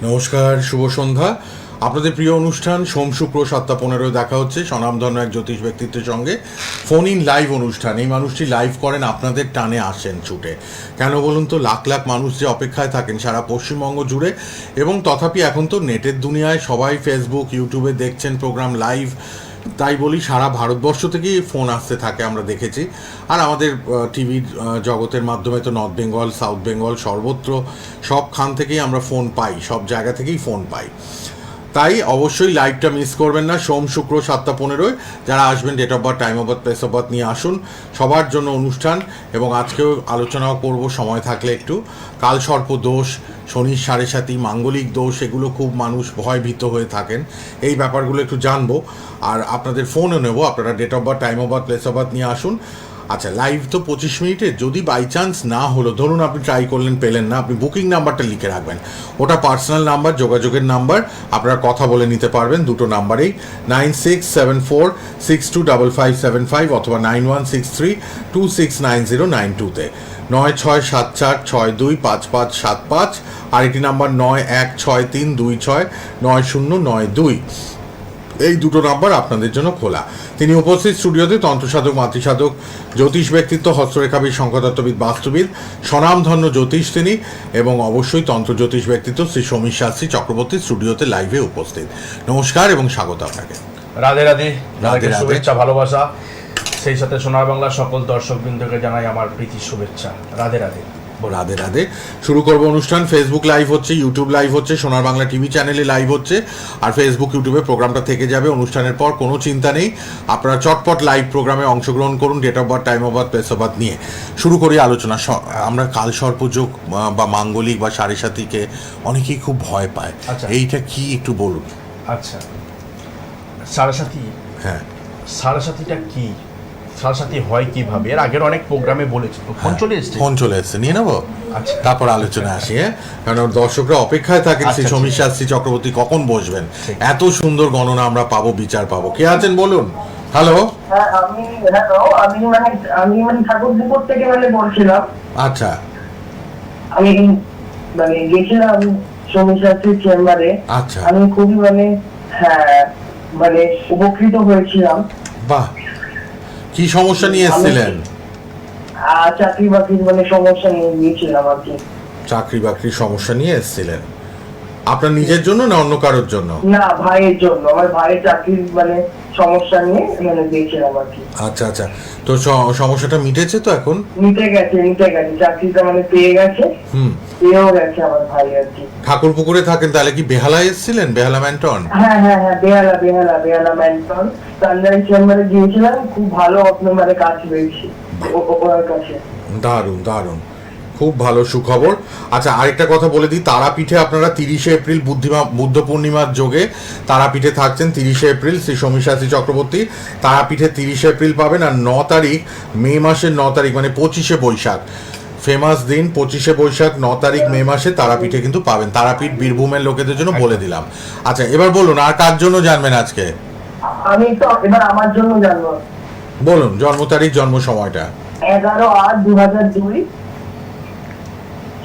নমস্কার, শুভ সন্ধ্যা। আপনাদের প্রিয় অনুষ্ঠান সোম শুক্র 7:15 দেখা হচ্ছে স্বনামধন্য এক জ্যোতিষ ব্যক্তিত্বের সঙ্গে ফোন ইন লাইভ অনুষ্ঠান। এই মানুষটি লাইভ করেন, আপনাদের টানে আসেন ছুটে। কেন বলুন তো, লাখ লাখ মানুষ যে অপেক্ষায় থাকেন সারা পশ্চিমবঙ্গ জুড়ে, এবং তথাপি এখন তো নেটের দুনিয়ায় সবাই ফেসবুক ইউটিউবে দেখছেন প্রোগ্রাম লাইভ। তাই বলি সারা ভারতবর্ষ থেকেই ফোন আসতে থাকে, আমরা দেখেছি। আর আমাদের টিভির জগতের মাধ্যমে তো নর্থ বেঙ্গল, সাউথ বেঙ্গল, সর্বত্র সবখান থেকেই আমরা ফোন পাই, সব জায়গা থেকেই ফোন পাই। তাই অবশ্যই লাইভটা মিস করবেন না। সোম শুক্র 7:15 যারা আসবেন, date of birth, time of birth, place of birth নিয়ে আসুন। সবার জন্য অনুষ্ঠান। এবং আজকেও আলোচনাও করব সময় থাকলে একটু কালসর্প দোষ, শনির 7.5, মাঙ্গলিক দোষ, এগুলো খুব মানুষ ভয়ভীত হয়ে থাকেন। এই ব্যাপারগুলো একটু জানবো, আর আপনাদের ফোনও নেব। আপনারা date of birth, time of birth, place of birth নিয়ে আসুন। আচ্ছা, লাইভ তো 25 মিনিটে, যদি বাই চান্স না হলো, ধরুন আপনি ট্রাই করলেন, পেলেন না, আপনি বুকিং নাম্বারটা লিখে রাখবেন। ওটা পার্সোনাল নাম্বার, যোগাযোগের নাম্বার, আপনারা কথা বলে নিতে পারবেন দুটো নাম্বারেই, 9674625575 অথবা 9163269092-তে, 9674625575, আর একটি নাম্বার 9163269092। এই দুটো নাম্বার আপনাদের জন্য খোলা। তিনি উপস্থিত স্টুডিওতে তন্ত্রসাধক, মাতৃসাধক, জ্যোতিষ ব্যক্তিত্ব, হস্তরেখাবিদ, শঙ্খতত্ত্ববিদ, বাস্তুবিদ, স্বনামধন্য জ্যোতিষ তিনি, এবং অবশ্যই তন্ত্র জ্যোতিষ ব্যক্তিত্ব শ্রী সমীর শাস্ত্রী চক্রবর্তী স্টুডিওতে লাইভে উপস্থিত। নমস্কার এবং স্বাগত আপনাকে। রাধে রাধে, রাধে রাধে, শুভেচ্ছা, ভালোবাসা। সেই সাথে সোনার বাংলার সকল দর্শকবৃন্দকে জানাই আমার প্রীতি শুভেচ্ছা। রাধে রাধে। রাধে রাধে। শুরু করব অনুষ্ঠান। ফেসবুক লাইভ হচ্ছে, ইউটিউব লাইভ হচ্ছে, সোনার বাংলা টিভি চ্যানেলে লাইভ হচ্ছে, আর ফেসবুক ইউটিউবে প্রোগ্রামটা থেকে যাবে অনুষ্ঠানের পর। কোনো চিন্তা নেই, আপনারা চটপট লাইভ প্রোগ্রামে অংশগ্রহণ করুন, date of birth, time of birth, place of birth নিয়ে। শুরু করি আলোচনা। আমরা কালসর্পযোগ বা মাঙ্গলিক বা 7.5-কে অনেকেই খুব ভয় পায়। আচ্ছা, এইটা কি একটু বলুন। আচ্ছা, 7.5, হ্যাঁ, 7.5টা কি, 7.5 হয় কিভাবে, এর আগের অনেক প্রোগ্রামে বলেছি। ফোন চলে এসছে, ফোন চলে এসছে, নিয়ে নেবো, আচ্ছা, তারপর আলোচনা আসি। হ্যাঁ, কারণ দর্শকরা অপেক্ষায় থাকেন শ্রী সমীর শাস্ত্রী চক্রবর্তী কখন বসবেন। এত সুন্দর গণনা আমরা পাবো, বিচার পাবো। কে আছেন বলুন। হ্যালো। হ্যাঁ, আমি ঠাকুরপুকুর থেকে বলছিলাম। আচ্ছা, আমি গেছিলাম সমীর শাস্ত্রীর চেম্বারে। আচ্ছা, আমি খুবই হ্যাঁ উপকৃত হয়েছিলাম। বাহ, কি সমস্যা নিয়ে এসেছিলেন? চাকরি বাকরির সমস্যা নিয়ে গিয়েছিলাম আর কি। চাকরি বাকরির সমস্যা নিয়ে এসেছিলেন আপনার নিজের জন্য না অন্য কারোর জন্য? না, ভাইয়ের জন্য। আমার ভাইয়ের চাকরির সমস্যা নিয়ে গিয়েছিলাম আর কি। আচ্ছা আচ্ছা, তো সমস্যাটা মিটেছে তো এখন? মিটে গেছে। চাকরিটা পেয়ে গেছে, পেয়েও গেছে আমার ভাই আর কি। ঠাকুরপুকুরে থাকেন, তাহলে কি বেহালায় এসেছিলেন? বেহালা ম্যান্টন? হ্যাঁ হ্যাঁ হ্যাঁ, বেহালা ম্যান্টন সানরাইজ চেম্বারে গিয়েছিলাম। খুব ভালো কাজ পেয়েছি ওর কাছে। দারুণ দারুণ, খুব ভালো সুখবর। আচ্ছা, আরেকটা কথা বলে দিই, তারাপীঠে আপনারা 30শে এপ্রিল বুদ্ধ পূর্ণিমার যোগে তারাপীঠে থাকছেন। 30শে এপ্রিল শ্রী সমীর শাস্ত্রী চক্রবর্তী তারাপীঠে 30শে এপ্রিল পাবেন। আর 9 তারিখ, মে মাসের 9 তারিখ, 25শে বৈশাখ, ফেমাস দিন 25শে বৈশাখ, 9 তারিখ মে মাসে তারাপীঠে কিন্তু পাবেন। তারাপীঠ বীরভূমের লোকেদের জন্য বলে দিলাম। আচ্ছা, এবার বলুন আর কার জন্য জানবেন আজকে? আমি তো এবার আমার জন্য জানবো। বলুন জন্ম তারিখ, জন্ম সময়টা। 11/8/2002,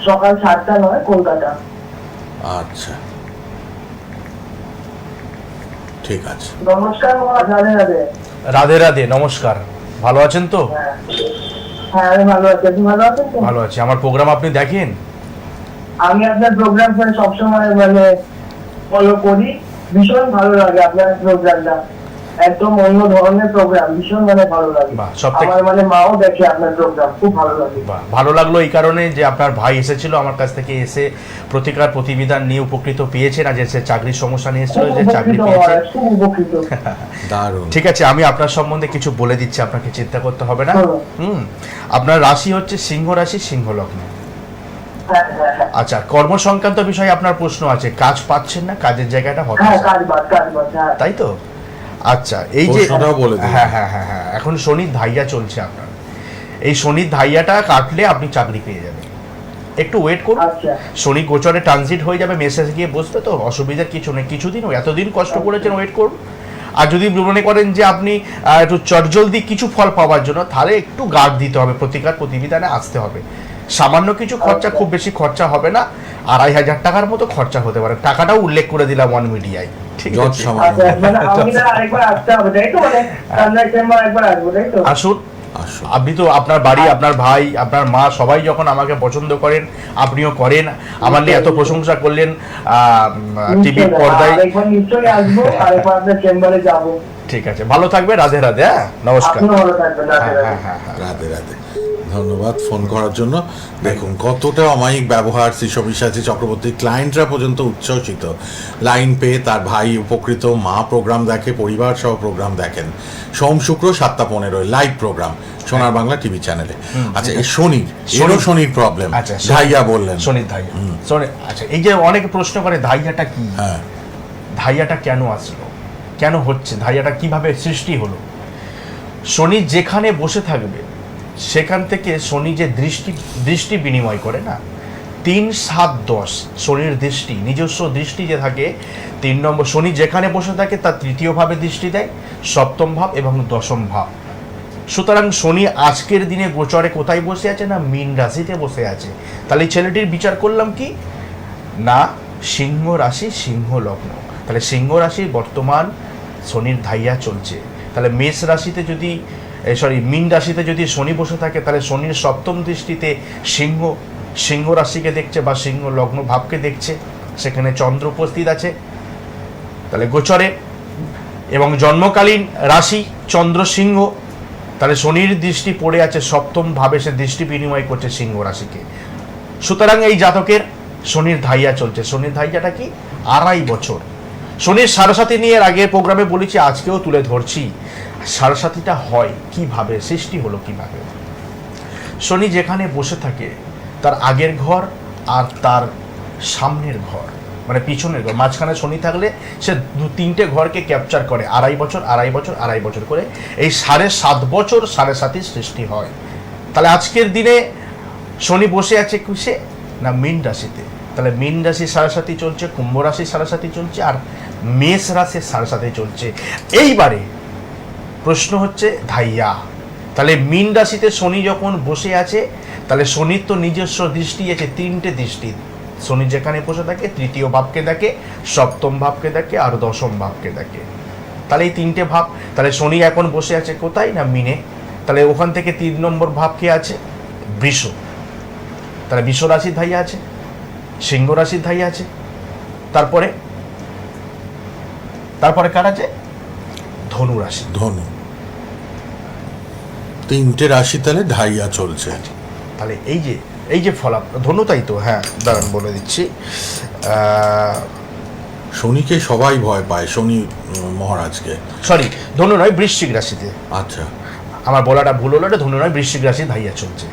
সকাল 7টা 9, কলকাতা। আচ্ছা, ঠিক আছে। নমস্কার। রাধে রাধে। রাধে রাধে, নমস্কার। ভালো আছেন তো? হ্যাঁ, আমি ভালো আছি। আপনি ভালো আছেন তো? ভালো আছি। আমার প্রোগ্রাম আপনি দেখেন? আমি আপনার প্রোগ্রাম সবসময় ফলো করি। ভীষণ ভালো লাগে আপনার প্রোগ্রামটা। একদম অন্য ধরনের প্রোগ্রাম, ভীষণ ভালো লাগে। আমার মাও দেখে আপনার প্রোগ্রাম, খুব ভালো লাগে। ভালো লাগলো এই কারণে যে আপনার ভাই এসেছিল আমার কাছ থেকে, এসে প্রতিকার প্রতিবিধান নিয়ে উপকৃত পেয়েছেন। আর যে চাকরির সমস্যা নিয়ে এসেছিল, যে চাকরি পেয়েছে, খুব উপকৃত। দারুণ। ঠিক আছে, আমি আপনার সম্বন্ধে কিছু বলে দিচ্ছি, আপনাকে চিন্তা করতে হবে না। আপনার রাশি হচ্ছে সিংহ রাশি, সিংহ লগ্ন। আচ্ছা, কর্ম সংক্রান্ত বিষয়ে আপনার প্রশ্ন আছে, কাজ পাচ্ছেন না, কাজের জায়গাটা হতাশা, তাই তো? আচ্ছা, এই যে হ্যাঁ হ্যাঁ হ্যাঁ হ্যাঁ, এখন শনির ধাইয়া চলছে আপনার। এই শনির ধাইয়াটা কাটলে আপনি চাকরি পেয়ে যাবেন। একটু ওয়েট করুন, শনি গোচরে ট্রানজিট হয়ে যাবে, মেসেজে গিয়ে বসবে, তো অসুবিধার কিছু নেই। কিছুদিন, এতদিন কষ্ট করেছেন, ওয়েট করুন। আর যদি মনে করেন যে আপনি একটু চটজলদি কিছু ফল পাওয়ার জন্য, তাহলে একটু গার্ড দিতে হবে, প্রতিকার প্রতিবিধানে আসতে হবে। সামান্য কিছু খরচা, খুব বেশি খরচা হবে না, 2500 টাকার মতো খরচা হতে পারে। টাকাটাও উল্লেখ করে দিলাম ওয়ান মিডিয়ায়, ঠিক যত আছে? সামান্য। মানে আমি তাহলে আরেকবার আসতে হবে তাই তো, মানে সামনের চেম্বার একবার আসবো তাই তো? আসুন, আসুন। আপনি তো আপনার বাড়ি, আপনার ভাই, আপনার মা সবাই যখন আমাকে পছন্দ করেন, আপনিও করেন, আমার নিয়ে এত প্রশংসা করলেন টিভির পর্দায়। আরেকবার নিশ্চয়ই আসবো, আরেকবার আপনার চেম্বারে যাবো। ঠিক আছে, ভালো থাকবে, রাধে রাধে, হ্যাঁ, নমস্কার। আপনিও ভালো থাকবেন, রাধে হ্যাঁ, রাধে। হ্যাঁ, হ্যাঁ, হ্যাঁ। রাধে রাধে, ধন্যবাদ ফোন করার জন্য। দেখুন কতটা অমায়িক ব্যবহার শ্রী চক্রবর্তী, ক্লায়েন্টরা পর্যন্ত উচ্ছ্বসিত লাইন পেয়ে। তার ভাই উপকৃত, মা প্রোগ্রাম দেখে, পরিবার সহ প্রোগ্রাম দেখেন। সোম শুক্র 7:15 লাইভ প্রোগ্রাম সোনার বাংলা টিভি চ্যানেলে। আচ্ছা, এই শনির প্রবলেম, আচ্ছা, ধাইয়া বললেন। শনির ধাইয়া, আচ্ছা, এই যে অনেকে প্রশ্ন করে ধাইয়াটা কি, হ্যাঁ, ধাইয়াটা কেন আসলো, কেন হচ্ছে, ধাইয়াটা কিভাবে সৃষ্টি হলো? শনি যেখানে বসে থাকবে সেখান থেকে শনি যে দৃষ্টি বিনিময় করে না, 3, 7, 10 শনির দৃষ্টি, নিজস্ব দৃষ্টি যে থাকে 3 নম্বর, শনি যেখানে বসে থাকে তার 3য় ভাবে দৃষ্টি দেয়, 7ম ভাব এবং 10ম ভাব। সুতরাং শনি আজকের দিনে গোচরে কোথায় বসে আছে না, মীন রাশিতে বসে আছে। তাহলে এই ছেলেটির বিচার করলাম কি না, সিংহ রাশি, সিংহ লগ্ন। তাহলে সিংহ রাশির বর্তমান শনির ধাইয়া চলছে। তাহলে মেষ রাশিতে যদি মীন রাশিতে যদি শনি বসে থাকে, তাহলে শনির 7ম দৃষ্টিতে সিংহ রাশিকে দেখছে বা সিংহ লগ্ন ভাবকে দেখছে, সেখানে চন্দ্র উপস্থিত আছে। তাহলে গোচরে এবং জন্মকালীন রাশি চন্দ্র সিংহ, তাহলে শনির দৃষ্টি পড়ে আছে 7ম ভাবে, সে দৃষ্টি বিনিময় করছে সিংহ রাশিকে। সুতরাং এই জাতকের শনির ধাইয়া চলছে। শনির ধাইয়াটা কি, 2.5 বছর। শনির সাড়ে নিয়ে এর আগের প্রোগ্রামে বলেছি, আজকেও তুলে ধরছি। সাড়ে হয় কিভাবে, সৃষ্টি হলো কিভাবে? শনি যেখানে বসে থাকে তার আগের ঘর আর তার সামনের ঘর, মানে পিছনের ঘর, মাঝখানে শনি থাকলে সে 2-3টে ঘরকে ক্যাপচার করে। 2.5 বছর 2.5 বছর 2.5 বছর করে এই 7.5 বছর 7.5 সৃষ্টি হয়। তাহলে আজকের দিনে শনি বসে আছে কিসে না, মীন রাশিতে। তাহলে মীন রাশি 7.5 চলছে, কুম্ভ রাশি 7.5 চলছে, আর মেষ রাশি 7.5 চলছে। এইবারে প্রশ্ন হচ্ছে ধাইয়া। তাহলে মীন রাশিতে শনি যখন বসে আছে, তাহলে শনির তো নিজস্ব দৃষ্টি আছে, 3টে দৃষ্টি। শনি যেখানে বসে থাকে 3য় ভাবকে দেখে, 7ম ভাবকে দেখে, আর 10ম ভাবকে দেখে। তাহলে এই 3টে ভাব। তাহলে শনি এখন বসে আছে কোথায় না, মীনে। তাহলে ওখান থেকে 3 নম্বর ভাব কে আছে, বৃষ। তাহলে বৃষ রাশির ধাইয়া আছে, সিংহ রাশির ধাইয়া আছে, তারপরে কার আছে, ধনু রাশি। ধনু, 3টে রাশি তাহলে ধাইয়া চলছে। তাহলে এই যে ফলাফল, ধনু, তাই তো? হ্যাঁ, দাঁড়ান বলে দিচ্ছি। শনিকে সবাই ভয় পায়, শনি মহারাজকে। সরি, ধনু নয়, বৃশ্চিক রাশিতে। আচ্ছা, আমার বলাটা ভুল হলো, এটা ধনু নয়, বৃশ্চিক রাশি ধাইয়া চলছে।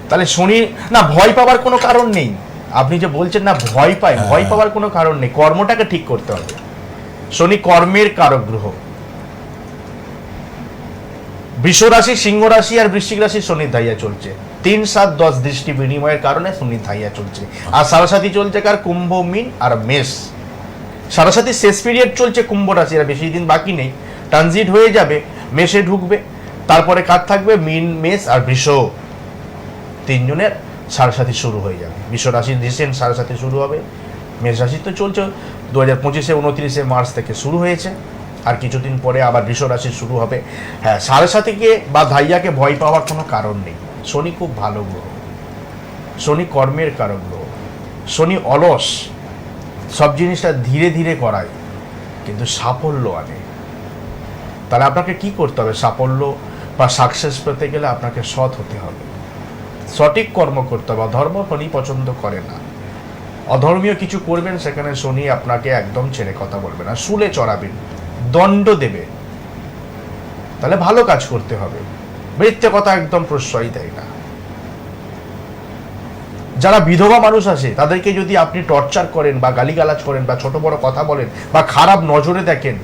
তাহলে শনি না, ভয় পাওয়ার কোনো কারণ নেই। আপনি যে বলছেন না ভয় পায়, ভয় পাওয়ার কোনো কারণ নেই। কর্মটাকে ঠিক করতে হবে। শনি কর্মের কারক গ্রহ। বৃষ রাশি, সিংহ রাশি আর বৃশ্চিক রাশি শনির ধাইয়া চলছে। 3, 7, 10 দৃষ্টি বিনিময়ের কারণে শনির ধাইয়া চলছে। আর 7.5 চলছে কার, কুম্ভ, মীন আর মেষ। 7.5 শেষ পিরিয়ড চলছে কুম্ভ রাশি, আর বেশি দিন বাকি নেই, ট্রানজিট হয়ে যাবে, মেষে ঢুকবে। তারপরে কার থাকবে, মীন, মেষ আর বৃষ। 3 জনের 7.5 শুরু হয়ে যাবে। বৃষ রাশির রিসেন্ট 7.5 শুরু হবে। মেষ রাশি তো চলছে 2025 29 মার্চ থেকে শুরু হয়েছে, আর কিছুদিন পরে আবার বৃষ রাশি শুরু হবে। হ্যাঁ, 7.5কে বা ধাইয়াকে ভয় পাওয়ার কোনো কারণ নেই। শনি খুব ভালো গ্রহ, শনি কর্মের কারক গ্রহ। শনি অলস, সব জিনিসটা ধীরে ধীরে করায়, কিন্তু সাফল্য আনে। তাহলে আপনাকে কি করতে হবে, সাফল্য বা সাকসেস পেতে গেলে আপনাকে সৎ হতে হবে, সঠিক কর্ম করতে হবে। অধর্ম শনি পছন্দ করে না। অধর্মীয় কিছু করবেন, সেখানে শনি আপনাকে একদম ছেড়ে কথা বলবে না, শুলে চড়াবেন, দণ্ড দেবে। তাহলে ভালো কাজ করতে হবে, মিথ্যে কথা একদম প্রশ্রয় দেয় না। যারা বিধবা মানুষ আছে তাদেরকে যদি আপনি টর্চার করেন বা গালিগালাজ করেন বা ছোট বড় কথা বলেন বা খারাপ নজরে দেখেন,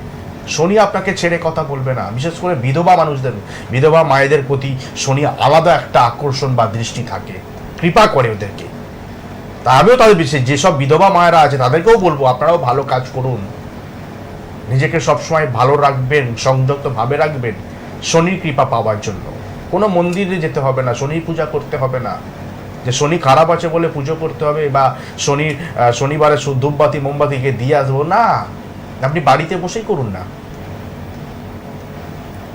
শনি আপনাকে ছেড়ে কথা বলবে না। বিশেষ করে বিধবা মানুষদের, বিধবা মায়েদের প্রতি শনি আলাদা একটা আকর্ষণ বা দৃষ্টি থাকে, কৃপা করে ওদেরকে। তা আমিও তাদের বিশেষ যেসব বিধবা মায়েরা আছে তাদেরকেও বলবো, আপনারাও ভালো কাজ করুন, নিজেকে সবসময় ভালো রাখবেন, সংযত ভাবে রাখবেন শনির কৃপা পাওয়ার জন্য। কোনো মন্দিরে যেতে হবে না, শনির পূজা করতে হবে না, যে শনি খারাপ আছে বলে পুজো করতে হবে বা শনিবারে ধূপবাতি মোমবাতিকে দিয়ে আসবো না, আপনি বাড়িতে বসেই করুন না,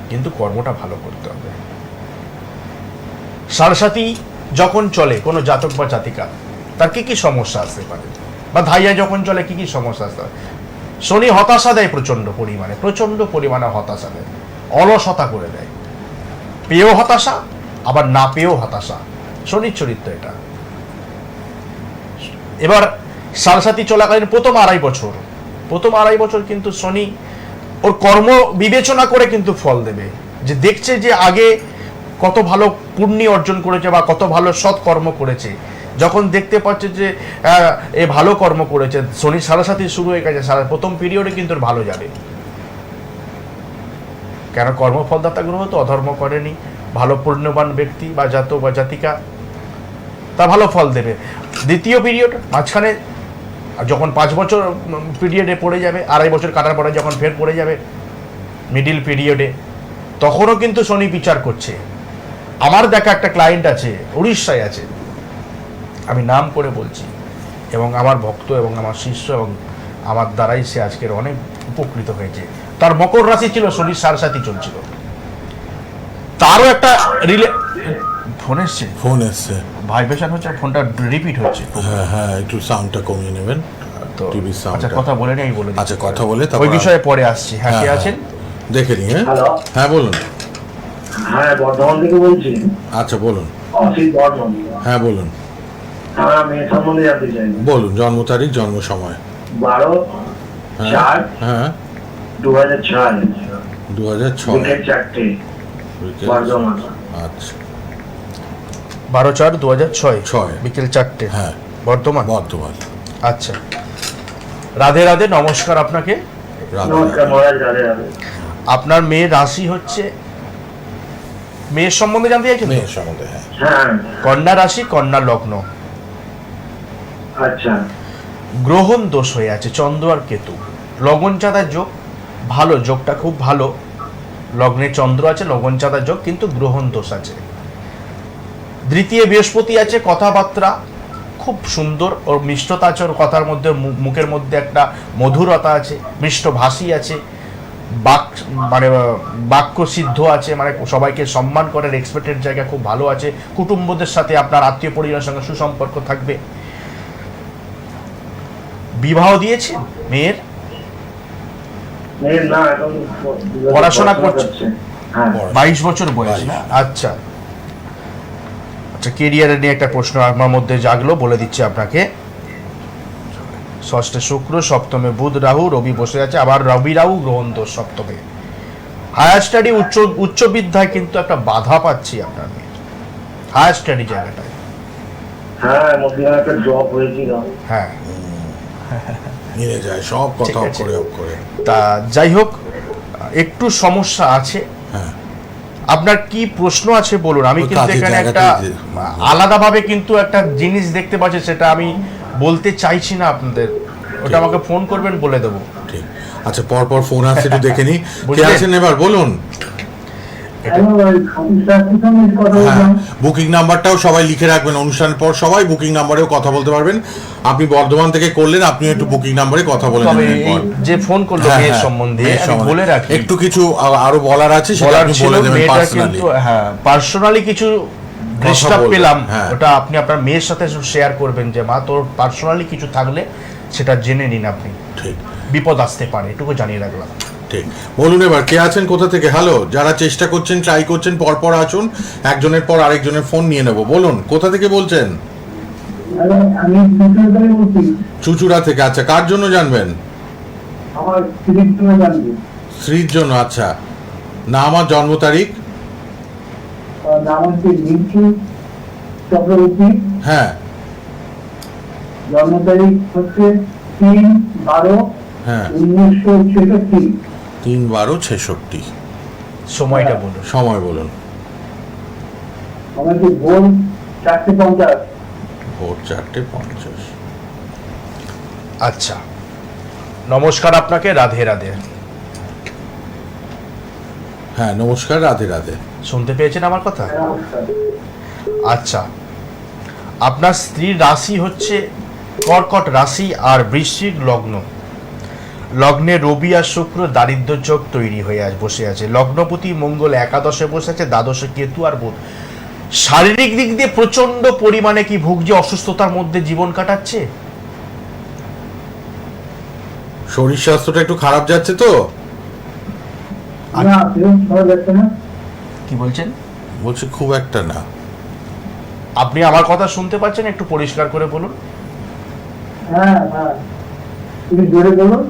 কিন্তু কর্মটা ভালো করতে হবে। সাড়ে যখন চলে কোনো জাতক বা জাতিকা, তার কি কি সমস্যা আসতে পারে, বা ধাইয়া যখন চলে কি কি সমস্যা আসতে পারে? শনি হতাশা দেয় প্রচন্ড পরিমাণে হতাশা দেয়, অলসতা করে দেয়, পেয়েও হতাশা আবার না পেয়েও হতাশা, শনির চরিত্র এটা। এবার সাড়ে চলাকালীন প্রথম আড়াই বছর কিন্তু শনি ওর কর্ম বিবেচনা করে কিন্তু ফল দেবে, যে দেখছে যে আগে কত ভালো পুণ্য অর্জন করেছে বা কত ভালো সৎ কর্ম করেছে, যখন দেখতে পাচ্ছে যে এ ভালো কর্ম করেছে, শনি সাড়ে শুরু হয়ে গেছে, প্রথম পিরিয়ডে কিন্তু ওর ভালো যাবে। কেন? কর্মফলদাতা গ্রহ তো অধর্ম করেনি, ভালো পুণ্যবান ব্যক্তি বা জাতক বা জাতিকা, তা ভালো ফল দেবে। দ্বিতীয় পিরিয়ড মাঝখানে যখন 5 বছর পিরিয়ডে পড়ে যাবে, আড়াই বছর কাটার পরে যখন ফের পড়ে যাবে মিডিল পিরিয়ডে, তখনও কিন্তু শনি বিচার করছে। আমার দেখা একটা ক্লায়েন্ট আছে, উড়িষ্যায় আছে, আমি নাম করে বলছি, এবং আমার ভক্ত এবং আমার শিষ্য, এবং আমার দ্বারাই সে আজকের অনেক উপকৃত হয়েছে। তার মকর রাশি ছিল, শনির সাড়ে চলছিল, তারও একটা ফোন এসছে ভাইব্রেশন হচ্ছে, ফোনটা রিপিট হচ্ছে। হ্যাঁ, একটু সাউন্ডটা কমিয়ে নেবেন তো টিভির সাউন্ড। আচ্ছা, কথা বলে নেই, বলে আচ্ছা, কথা বলে ওই বিষয়ে পরে আসছি। হ্যাঁ, কে আছেন দেখে নিন। হ্যালো, হ্যাঁ বলুন। হ্যাঁ, বর্ধমান থেকে বলছি। আচ্ছা বলুন। অসিত বর্ধমান। হ্যাঁ বলুন। হ্যাঁ, আমি সম্বন্ধে জানতে চাই। বলুন, জন্ম তারিখ, জন্ম সময়। 12/4/2006 2006 বিকেল 4টে, বর্ধমান। আচ্ছা, 12/4/2006 বিকেল 4টে, হ্যাঁ বর্ধমান। আচ্ছা, রাধে রাধে, নমস্কার আপনাকে। নমস্কার মহারাজ, রাধে রাধে। আপনার মেয়ের রাশি হচ্ছে, মেয়ের সম্বন্ধে জানতে চাইছেন? মেয়ের সম্বন্ধে, হ্যাঁ। হ্যাঁ, কন্যা রাশি, কন্যা লগ্ন, আচ্ছা। গ্রহণ দোষ হয়ে আছে, চন্দ্র আর কেতু, লগন চাঁদার যোগ, ভালো যোগটা খুব ভালো, লগ্নে চন্দ্র আছে, লগন চাঁদার যোগ, কিন্তু গ্রহণ দোষ আছে। দ্বিতীয় বৃহস্পতি আছে, কথাবার্তা খুব সুন্দর, ওর মিষ্টতা আছে, ওর কথার মধ্যে মুখের মধ্যে একটা মধুরতা আছে, মিষ্ট ভাষী আছে, বাক্য সিদ্ধ আছে, মানে সবাইকে সম্মান করার এক্সপেক্টেড জায়গা খুব ভালো আছে, কুটুম্বদের সাথে আপনার আত্মীয় পরিজনের সঙ্গে সুসম্পর্ক থাকবে। বিবাহ দিয়েছেন মেয়ের? না, এখন পড়াশোনা করছে। হ্যাঁ, 22 বছর বয়স না? আচ্ছা, কেরিয়ারে নিয়ে একটা প্রশ্ন আমার মধ্যে জাগলো, বলে দিচ্ছি আপনাকে। ষষ্ঠে শুক্র, সপ্তমে বুধ রাহু, রবি বসে আছে, আবার রবি রাহু গ্রহণ দোষ সপ্তমে। হায়ার স্টাডি, উচ্চ বিদ্যায় কিন্তু একটা বাধা পাচ্ছি আপনার মেয়ের, হায়ার স্টাডি জায়গাটায়। হ্যাঁ, মধ্যে একটা জব হয়েছিল। হ্যাঁ, নিয়ে যায় সব কথা করে। তা যাই হোক, একটু সমস্যা আছে। হ্যাঁ, আপনার কি প্রশ্ন আছে বলুন। আমি কিন্তু কাজের এখানে একটা জায়গাটাই আলাদাভাবে কিন্তু একটা জিনিস দেখতে পাচ্ছি, সেটা আমি বলতে চাইছি না আপনাদের, ওটা আমাকে ফোন করবেন, বলে দেবো। ঠিক। আচ্ছা, পর ফোন আসছে, একটু দেখে নি কে বুঝলেন? আছেন এবার বলুন। হ্যাঁ, বুকিং নাম্বারটাও সবাই লিখে রাখবেন, অনুষ্ঠানের পর সবাই বুকিং নাম্বারেও কথা বলতে পারবেন। আপনি বর্ধমান থেকে করলেন, আপনি একটু বুকিং নাম্বারে কথা বলে তবে নেবেন এই পর। যে ফোন করলো হ্যাঁ, মেয়ের হ্যাঁ, সম্বন্ধে, মেয়ের আমি সম্বন্ধে বলে রাখি, একটু কিছু আরো বলার আছে, সেটা বলার আপনি ছিল। বলে দেবেন মেয়েটা পার্সোনালি। কিন্তু হ্যাঁ, পার্সোনালি কিছু ডিস্টার্ব বলবেন, পেলাম, হ্যাঁ। ওটা আপনি আপনার মেয়ের সাথে শেয়ার করবেন, যে মা তোর পার্সোনালি কিছু থাকলে সেটা জেনে নিন আপনি, ঠিক বিপদ আসতে পারে, এটুকু জানিয়ে রাখলাম। ঠিক। বলুন এবার কে আছেন, কোথা থেকে? হ্যালো, যারা চেষ্টা করছেন, ট্রাই করছেন, পর আসুন, একজনের পর আরেকজনের ফোন নিয়ে নেব। বলুন, কোথা থেকে বলছেন? আমি বলছি। চুচুড়া থেকে। আচ্ছা, কার জন্য জানবেন? আমার স্ত্রীর জন্য জানবো। স্ত্রীর জন্য। আচ্ছা, নাম আর জন্ম তারিখ? নাম হচ্ছে মিন্টু চক্রবর্তী। হ্যাঁ, জন্ম তারিখ হচ্ছে 3/12/1966। হ্যাঁ, 3/12/66। সময়টা বলুন। সময় বলুন। আমাকে ভোর 4:50। ভোর 4:50। আচ্ছা, নমস্কার আপনাকে, রাধে রাধে। হ্যাঁ, নমস্কার, রাধে রাধে। শুনতে পেয়েছেন আমার কথা? নমস্কার। আচ্ছা, আপনার স্ত্রীর রাশি হচ্ছে কর্কট রাশি আর বৃশ্চিক লগ্ন। লগ্নে রবি আর শুক্র দারিদ্র যোগ তৈরি হয়ে বসে আছে। লগ্নপতি মঙ্গল একাদশে বসে আছে, দ্বাদশে কেতু আর বুধ। শারীরিক দিক দিয়ে প্রচন্ড পরিমাণে কি ভুগছে, অসুস্থতার মধ্যে জীবন কাটাচ্ছে? শরীর স্বাস্থ্যটা একটু খারাপ যাচ্ছে তো? না, ফিরোজ ভালো যাচ্ছে না। কি বলছেন? বলছি খুব একটা না। আপনি আমার কথা শুনতে পাচ্ছেন? একটু পরিষ্কার করে বলুন। হ্যাঁ হ্যাঁ, তুমি জোরে বলুন।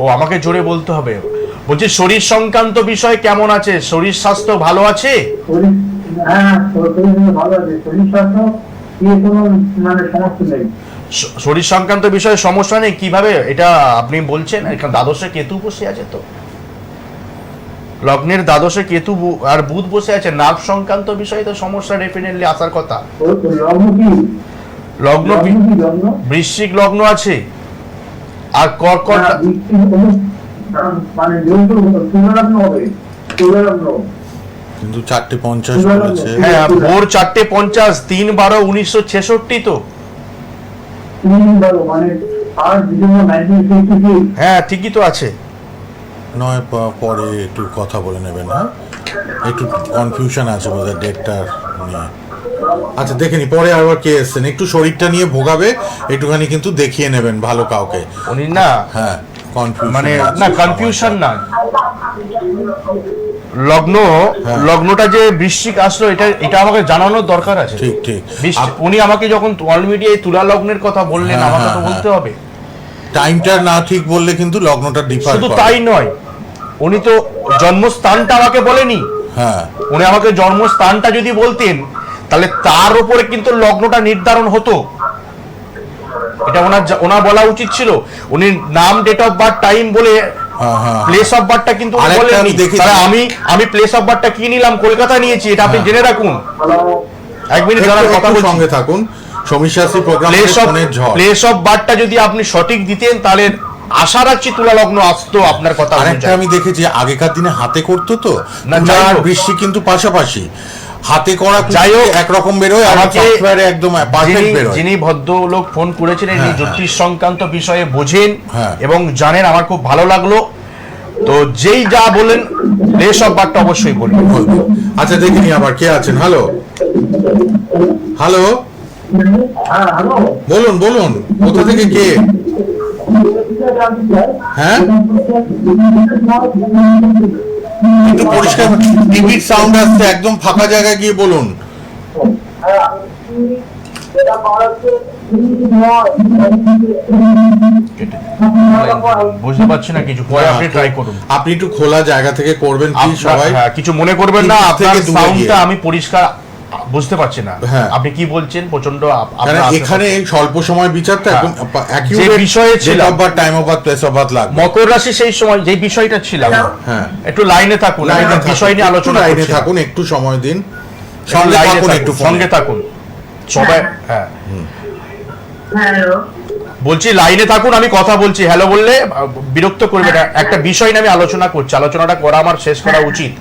ও, আমাকে জোরে বলতে হবে। বলছি শরীর সংক্রান্ত বিষয় কেমন আছে? শরীর স্বাস্থ্য ভালো আছে? শরীর, হ্যাঁ শরীর ভালো আছে, শরীর স্বাস্থ্য নিয়ে কোনো মানে সমস্যা নেই। শরীর সংক্রান্ত বিষয়ে সমস্যা নেই? কিভাবে এটা আপনি বলছেন? এখানে দ্বাদশে কেতু বসে আছে তো, লগ্নের দ্বাদশে কেতু আর বুধ বসে আছে, নার্ভ সংক্রান্ত বিষয়ে তো সমস্যা ডেফিনেটলি আসার কথা। লগ্ন কি? লগ্ন লগ্ন বৃশ্চিক লগ্ন আছে আর কর্কট। মানে তুলালগ্ন হবে, তুলালগ্ন। কিন্তু 4:50 বলেছে। হ্যাঁ, ভোর 4:50, 3/12/1966 তো। মানে 8 ডিসেম্বর 1966। হ্যাঁ, ঠিকই তো আছে। নয় পরে একটু কথা বলে নেবেন, হ্যাঁ একটু কনফিউশন আছে বোধহয় ডেটটার নিয়ে। আচ্ছা দেখে নি, পরে আবার কে এসছেন, একটু শরীরটা নিয়ে ভোগাবে, একটুখানি কিন্তু দেখিয়ে নেবেন ভালো কাউকে। উনি না হ্যাঁ কনফিউশন মানে না, কনফিউশন না, লগ্ন হ্যাঁ। লগ্নটা যে বৃশ্চিক আসলো, এটা আমাকে জানানোর দরকার আছে। ঠিক ঠিক। উনি আমাকে যখন অল মিডিয়ায় তুলা লগ্নের কথা বললেন, হ্যাঁ, আমাকে তো হ্যাঁ, বলতে হবে। টাইমটা না ঠিক বললে কিন্তু লগ্নটা ডিফার শুধু করে। তাই নয়, উনি তো জন্মস্থানটা আমাকে বলেনি। হ্যাঁ উনি আমাকে জন্মস্থানটা যদি বলতেন, তাহলে তার উপরে কিন্তু লগ্নটা নির্ধারণ হতো। এটা ওনার বলা উচিত ছিল। উনি নাম, ডেট অফ বার্থ, টাইম বলে হ্যাঁ হ্যাঁ। প্লেস অফ বার্থটা কিন্তু উনি আরেকটা বলেননি। আমি দেখেছি। তাহলে আমি প্লেস অফ বার্থটা কি নিলাম, কলকাতা নিয়েছি, এটা আপনি হ্যাঁ। জেনে রাখুন। এক মিনিট দাঁড়ান, কথা একটু বলছি। সঙ্গে থাকুন। সমীর শাস্ত্রী প্রোগ্রাম ফোনের ঝড়। প্লেস অফ বার্থটা যদি আপনি সঠিক দিতেন, তাহলে আশা রাখছি তুলা লগ্ন আসতো আপনার কথা আরেকটা অনুযায়ী। আমি দেখেছি আগেকার দিনে হাতে করতো তো, না, তুলা যাই আর হোক। বৃষ্টি কিন্তু পাশাপাশি হাতে করা, যাই হোক, একরকম বেরোয় আর আমাকে সফটওয়্যারে একদম পারফেক্ট বেরোয়। যিনি ভদ্রলোক ফোন করেছিলেন, হ্যাঁ, ইনি জ্যোতিষ সংক্রান্ত বিষয়ে বোঝেন হ্যাঁ। এবং জানেন, আমার খুব ভালো লাগলো। তো যেই যা বলেন, প্লেস অফ বার্থটা অবশ্যই বলবেন। আচ্ছা দেখিনি আবার কে আছেন। হ্যালো হ্যালো, হ্যাঁ হ্যালো, বলুন বলুন, কোথা থেকে কে? হ্যাঁ একটু পরিষ্কার, টিভির সাউন্ড আসছে, একদম ফাঁকা জায়গায় গিয়ে বলুন। বুঝতে পারছি না কিছু, পরে আপনি ট্রাই করুন। আপনি একটু খোলা জায়গা থেকে করবেন প্লিজ সবাই। হ্যাঁ, কিছু মনে করবেন না, টিভি আপনার থেকে দূরে সাউন্ডটা গিয়ে। আমি পরিষ্কার বুঝতে পারছি না। হ্যাঁ। আপনি কি বলছেন? প্রচন্ড কারণ এখানে স্বল্প সময় বিচার তো একদম যে বিষয়ে ছিলাম, time of birth, place of birth লাগবে। মকর রাশি সেই সময় যে বিষয়টা ছিলাম, হ্যাঁ একটু লাইনে থাকুন, আমি লাইনে বিষয় নিয়ে আলোচনা লাইনে করছি। থাকুন, একটু সময় দিন, একটু সঙ্গে লাইনে থাকুন, থাকুন, একটু সঙ্গে থাকুন সবাই। হ্যাঁ, বলছি লাইনে থাকুন, আমি কথা বলছি। হ্যালো বললে বিরক্ত করবে না। একটা বিষয় নিয়ে আমি আলোচনা করছি, আলোচনাটা করা আমার শেষ করা উচিত,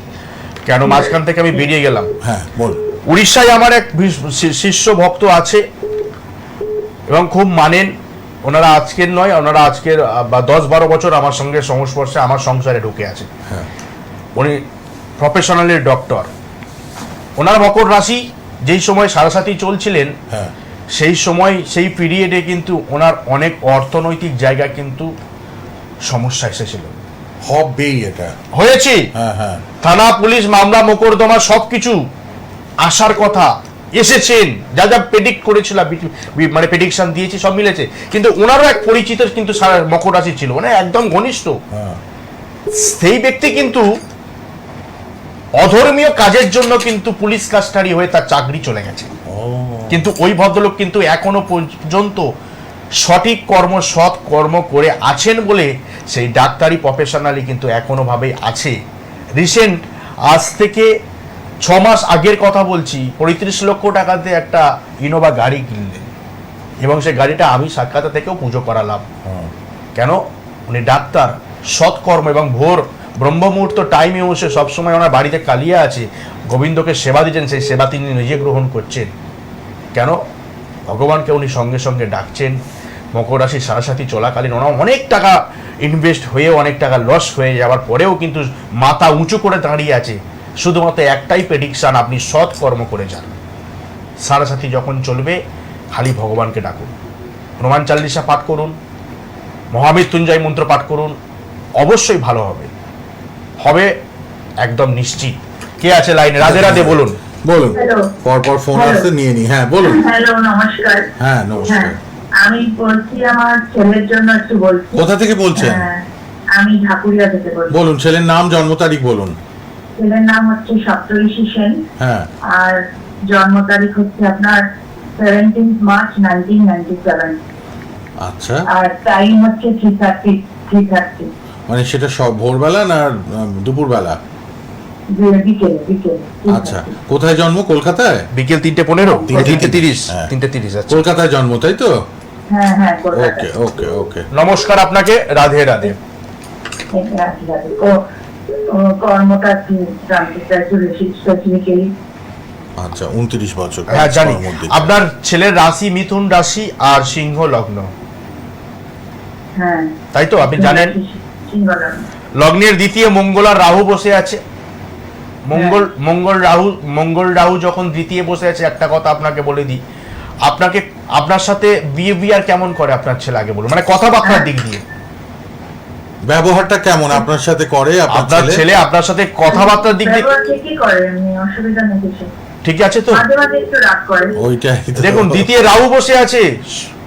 কেন মাঝখান থেকে আমি বেরিয়ে গেলাম। হ্যাঁ বল। উড়িষ্যায় আমার এক শিষ্য ভক্ত আছে এবং খুব মানেন। ওনারা আজকের নয়, ওনারা আজকের 10-12 বছর আমার সঙ্গে সংস্পর্শে, আমার সংসারে ঢুকে আছে। হ্যাঁ উনি প্রফেশনালি ডক্টর। ওনার মকর রাশি, যেই সময় সারাসাতি চলছিলেন, হ্যাঁ সেই সময় সেই পিরিয়ডে কিন্তু ওনার অনেক অর্থনৈতিক জায়গা কিন্তু সমস্যা এসেছিল। হবেই এটা। হয়েছে, হ্যাঁ হ্যাঁ থানা পুলিশ মামলা মোকদ্দমা সবকিছু আসার কথা, এসেছেন, যা যা প্রেডিক্ট করেছিল, মানে প্রেডিকশন দিয়েছি, সব মিলেছে। কিন্তু ওনারও এক পরিচিত কিন্তু মকর রাশি ছিল, মানে একদম ঘনিষ্ঠ। হ্যাঁ সেই ব্যক্তি কিন্তু অধর্মীয় কাজের জন্য কিন্তু পুলিশ কাস্টাডি হয়ে তার চাকরি চলে গেছে। ও কিন্তু ওই ভদ্রলোক কিন্তু এখনো পর্যন্ত সঠিক কর্ম, সৎ কর্ম করে আছেন বলে সেই ডাক্তারি প্রফেশনালি কিন্তু এখনো ভাবেই আছে। রিসেন্ট আজ থেকে 6 মাস আগের কথা বলছি, 35 লক্ষ টাকাতে একটা ইনোভা গাড়ি কিনলেন এবং সেই গাড়িটা আমি সাক্ষাৎ থেকেও পুজো করালাম। কেন? উনি ডাক্তার, সৎকর্ম এবং ভোর ব্রহ্ম মুহূর্ত টাইমে বসে সবসময় ওনার বাড়িতে কালিয়া আছে, গোবিন্দকে সেবা দিচ্ছেন, সেই সেবা তিনি নিজে গ্রহণ করছেন। কেন? ভগবানকে উনি সঙ্গে সঙ্গে ডাকছেন। মকর রাশির সাড়ে চলাকালীন ওনার অনেক টাকা ইনভেস্ট হয়ে অনেক টাকা লস হয়ে যাওয়ার পরেও কিন্তু মাথা উঁচু করে দাঁড়িয়ে আছে। শুধুমাত্র একটাই প্রেডিকশান, আপনি সৎ কর্ম করে যান। সাড়ে যখন চলবে খালি ভগবানকে ডাকুন, হনুমান চালিসা পাঠ করুন, মহামৃত্যুঞ্জয় মন্ত্র পাঠ করুন, অবশ্যই ভালো হবে, হবে একদম নিশ্চিত। কে আছে লাইনে? রাধে রাধে, বলুন। বলুন, হ্যালো। পরপর ফোন হ্যালো। আসতে নিয়ে নি। হ্যাঁ বলুন। হ্যালো, নমস্কার। হ্যাঁ নমস্কার। হ্যাঁ, আমি বলছি আমার ছেলের জন্য একটু বলছি। কোথা থেকে বলছেন? হ্যাঁ, আমি ঢাকুরিয়া থেকে বলছি। বলুন, ছেলের নাম, জন্ম তারিখ বলুন। ছেলের নাম হচ্ছে সপ্তঋষি সেন, হ্যাঁ, আর জন্ম তারিখ হচ্ছে আপনার 17 মার্চ 1997, আচ্ছা। আর টাইম হচ্ছে 3:30। মানে সেটা সব ভোরবেলা না দুপুরবেলা? বিকেলে বিকেলে। আচ্ছা, কোথায় জন্ম? কলকাতায়? বিকেল 3:15, 3:30, হ্যাঁ। 3:30। আচ্ছা, কলকাতায় জন্ম, তাই তো? হ্যাঁ হ্যাঁ, ওকে কলকাতায়। ওকে ওকে। নমস্কার আপনাকে, রাধে রাধে। রাধে রাধে। ও কর্মটা কি জানতে চাইছো বেশি স্পেসিফিক্যালি? আচ্ছা, 29 বছর। হ্যাঁ জানি। কর্মদিকে। আপনার ছেলের রাশি মিথুন রাশি আর সিংহ লগ্ন, হ্যাঁ, তাই তো? আপনি জানেন সিংহলগ্ন। লগ্নের দ্বিতীয় মঙ্গল আর রাহু বসে আছে। মঙ্গল রাহু যখন দ্বিতীয় বসে আছে, একটা কথা আপনাকে বলে দিই, আপনার সাথে বিহেভিয়ার কেমন করে আপনার ছেলে, আগে বলুন, মানে কথাবার্তার দিক দিয়ে ব্যবহারটা কেমন আপনার সাথে করে আপনার ছেলে আপনার সাথে কথাবার্তার দিক দিয়ে ব্যবহার ঠিকই করে, এমনি অসুবিধা নেই কিছু। ঠিক আছে তো? মাঝে মাঝে একটু রাগ করে। ওইটাই তো। দেখুন, দ্বিতীয় রাহু বসে আছে,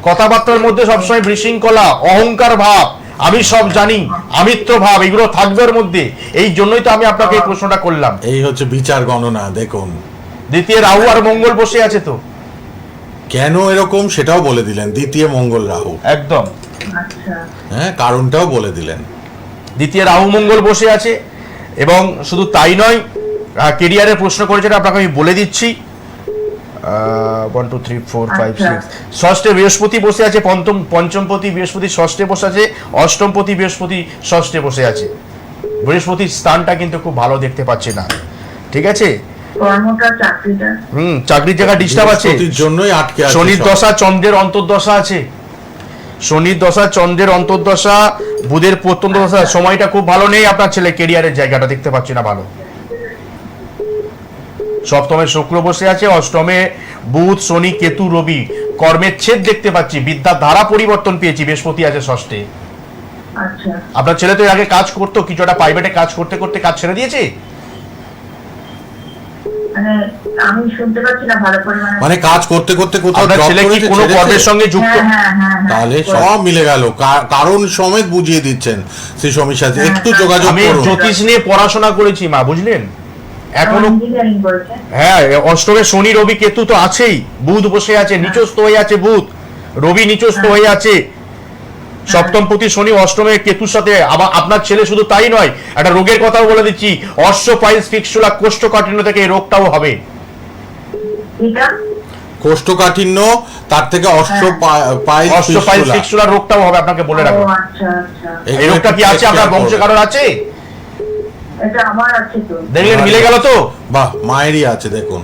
কথাবার্তার মধ্যে সবসময় বিশৃঙ্খলা, অহংকার ভাব, আমি সব জানি, আমিত্ব ভাব, এগুলো থাকবে ওর মধ্যে। এই জন্যই তো আমি আপনাকে এই প্রশ্নটা করলাম। এই হচ্ছে বিচার গণনা। দেখুন, দ্বিতীয় রাহু আর মঙ্গল বসে আছে তো, কেন এরকম সেটাও বলে দিলেন। দ্বিতীয় মঙ্গল রাহু, একদম আচ্ছা, হ্যাঁ, কারণটাও বলে দিলেন। দ্বিতীয় রাহু মঙ্গল বসে আছে। এবং শুধু তাই নয়, কেরিয়ারের প্রশ্ন করেছেন, আপনাকে আমি বলে দিচ্ছি। 1 2 3 4 5 6 ষষ্ঠে বৃহস্পতি বসে আছে, পঞ্চমপতি বৃহস্পতি ষষ্ঠে বসে আছে, অষ্টমপতি বৃহস্পতি ষষ্ঠে বসে আছে। বৃহস্পতির স্থানটা কিন্তু খুব ভালো দেখতে পাচ্ছি না, ঠিক আছে? কর্মটা, চাকরিটা। চাকরির জায়গা ডিস্টার্ব আছে, বৃহস্পতির জন্যই আটকে আছে শনির সব। দশা, চন্দ্রের অন্তর্দশা আছে। শনির দশা, চন্দ্রের অন্তর্দশা, বুধের প্রত্যন্ত দশা, সময়টা খুব ভালো নেই আপনার ছেলে। কেরিয়ারের জায়গাটা দেখতে পাচ্ছি না ভালো। সপ্তমে শুক্র বসে আছে, অষ্টমে বুধ, শনি, কেতু, রবি। কর্মের ছেদ দেখতে পাচ্ছি, বিদ্যার ধারা পরিবর্তন পেয়েছি, বৃহস্পতি আছে ষষ্ঠে। আচ্ছা, আপনার ছেলে তো এর আগে কাজ করতো, কিছুটা প্রাইভেটে কাজ করতে করতে কাজ ছেড়ে দিয়েছে। মানে আমি শুনতে পাচ্ছি না ভালো করে। মানে কাজ করতে করতে কোথাও আপনার job ছেলে কি করেছে, কোনো ছেড়েছে? কর্মের সঙ্গে যুক্ত? হ্যাঁ হ্যাঁ হ্যাঁ হ্যাঁ। তাহলে সব মিলে গেল। কারণ সমেত বুঝিয়ে দিচ্ছেন শ্রী সমীর সাথে। একটু যোগাযোগ আমি করুন। জ্যোতিষ নিয়ে পড়াশোনা করেছি মা, বুঝলেন? এখনো ইঞ্জিনিয়ারিং করেছে। হ্যাঁ, অষ্টমে শনি, রবি, কেতু তো আছেই, বুধ বসে আছে, নিচস্থ হয়ে আছে বুধ, রবি নিচস্থ হয়ে আছে, সপ্তমপতি শনি অষ্টমে কেতুর সাথে। আবার আপনার ছেলে শুধু তাই নয়, একটা রোগের কথাও বলে দিচ্ছি, অশ্বপাইলস ফিক্সুলা, কোষ্ঠকাঠিন্য থেকে এই রোগটাও হবে। এটা কোষ্ঠকাঠিন্য, তার থেকে অশ্বপাইলস অষ্টপাইল ফিক্সুলা রোগটাও হবে, আপনাকে বলে ও, রাখবো। আচ্ছা আচ্ছা। এই রোগটা কি আছে আপনার বংশে কারোর আছে? এটা আমার আছে তো। দেখলেন, মিলে গেল তো? বাহ, মায়েরই আছে। দেখুন,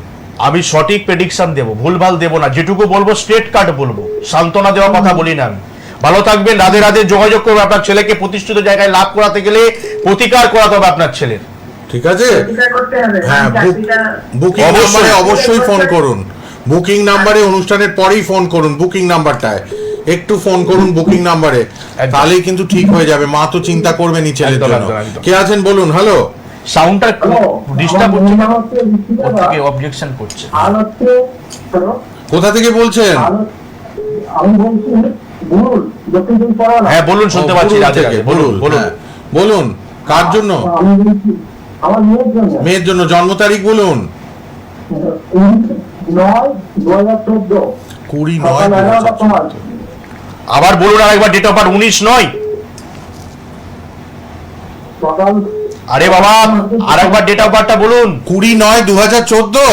আমি সঠিক প্রেডিকশন দেবো, ভুলভাল দেবো না, যেটুকু বলবো স্ট্রেট কাট বলবো, সান্ত্বনা দেওয়ার কথা বলি না আমি। ভালো থাকবেন, রাধে রাধে। যোগাযোগ করবে, আপনার ছেলেকে প্রতিষ্ঠিত জায়গায় লাভ করাতে গেলে প্রতিকার করাতে হবে আপনার ছেলের। ঠিক আছে। প্রতিকার করতে হবে। হ্যাঁ, চাকরিটা- বুকিং অবশ্যই। নাম্বারে অবশ্যই ফোন করুন। বুকিং নাম্বারে অনুষ্ঠানের পরেই ফোন করুন। বুকিং নাম্বারটায় একটু ফোন করুন, বুকিং নাম্বারে, একদম। তাহলেই কিন্তু ঠিক হয়ে যাবে। মা তো চিন্তা করবেনই ছেলের একদম, জন্য। একদম, একদম। কে আছেন বলুন। হ্যালো, সাউন্ডটা হ্যালো, ডিস্টার্ব আমার হচ্ছে, নাম হচ্ছে ঋষিকা ওর দাস। থেকে অবজেকশন করছে। আর হচ্ছে, হ্যালো, কোথা থেকে বলছেন? আমি বলছি গুরুল, দক্ষিণ চব্বিশ পরগনা। হ্যাঁ বলুন, শুনতে ও, পাচ্ছি, বুরুল রাধে থেকে, রাধে। বলুন বুরুল, বলুন। হ্যাঁ, বলুন, কার জন্য? আমি বলছি আমার মেয়ের জন্য। মেয়ের জন্য। জন্ম তারিখ বলুন। 9/2014 20/9/2014। সকাল 11টার সময়। আবার বলুন আরেকবার, ডেট অফ বার্থ 19/9। সকাল, আরে বাবা, আরেকবার ডেট অফ বার্থটা বলুন। 20/9/2014।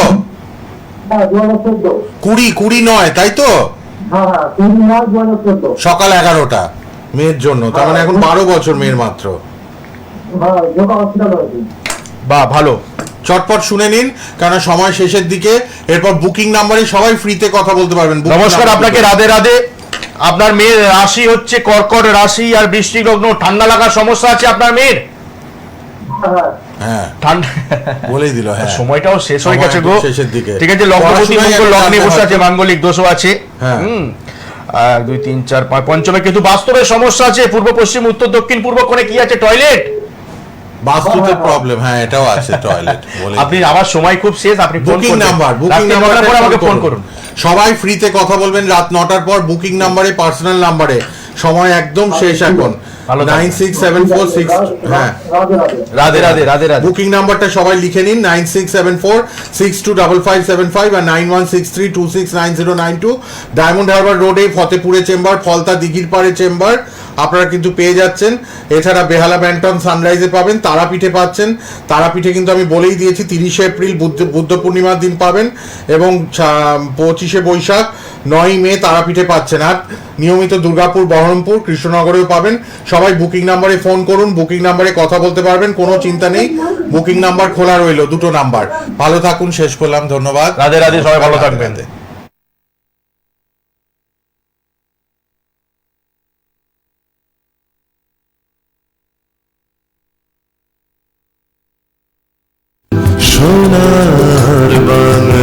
হ্যাঁ 2014। 20/9, তাই তো? হ্যাঁ হ্যাঁ 20/9/2014। সকাল 11টা মেয়ের জন্য। তার মানে এখন 12 বছর মেয়ের মাত্র। হ্যাঁ যোগা হসপিটাল হয়েছে। বাহ, ভালো। চটপট শুনে নিন, কারণ সময় শেষের দিকে। এরপর বুকিং নাম্বারে সবাই ফ্রিতে কথা বলতে পারবেন। Booking নমস্কার, number আপনাকে রাধে রাধে। আপনার মেয়ের রাশি হচ্ছে কর্কট রাশি আর বৃষ্টিক লগ্ন। ঠান্ডা লাগার সমস্যা আছে আপনার মেয়ের? হ্যাঁ, ঠান্ডা বলেই দিল। হ্যাঁ, সময়টাও শেষ হয়ে গেছে গো। শেষের দিকে। ঠিক আছে, লগ্নপতি মঙ্গল লগ্নে বসে আছে, মাঙ্গলিক দোষও আছে। হ্যাঁ। 1 2 3 4 5 পঞ্চমে কিন্তু বাস্তবের সমস্যা আছে। পূর্ব পশ্চিম উত্তর দক্ষিণ পূর্ব কোণে কি আছে? টয়লেট। বাস্তুতে প্রবলেম, হ্যাঁ এটাও আছে, টয়লেট। আপনি আমার সময় খুব শেষ, আপনি ফোন বুকিং করবেন। নাম্বার, বুকিং রাত্রি নাম্বার 9টার পরে আমাকে ফোন করুন। সবাই ফ্রিতে কথা বলবেন রাত 9টার পর। বুকিং নাম্বারে, পার্সোনাল নাম্বারে। সময় একদম শেষ এখন। ভালো থাকবেন। 9674 হ্যাঁ, রাধে রাধে রাধে রাধে। বুকিং নাম্বারটা সবাই লিখে নিন, 9674625575 আর 9163269092। ডায়মন্ড হারবার রোডে ফতেপুরে চেম্বার, ফলতা দিঘির পাড়ে চেম্বার আপনারা কিন্তু পেয়ে যাচ্ছেন। এছাড়া বেহালা ব্যান্টন সানরাইজে পাবেন, তারাপীঠে পাচ্ছেন। তারাপীঠে কিন্তু আমি বলেই দিয়েছি 30শে এপ্রিল বুদ্ধ পূর্ণিমার দিন পাবেন, এবং 25শে বৈশাখ 9ই মে তারাপীঠে পাচ্ছেন। আর নিয়মিত দুর্গাপুর, বহরমপুর, কৃষ্ণনগরেও পাবেন। সবাই বুকিং নাম্বারে ফোন করুন, বুকিং নাম্বারে কথা বলতে পারবেন, কোনো চিন্তা নেই। বুকিং নাম্বার খোলা রইল, দুটো নাম্বার। ভালো থাকুন, শেষ করলাম, ধন্যবাদ। রাধে রাধে, সবাই ভালো থাকবেন। সোনার বাংলা।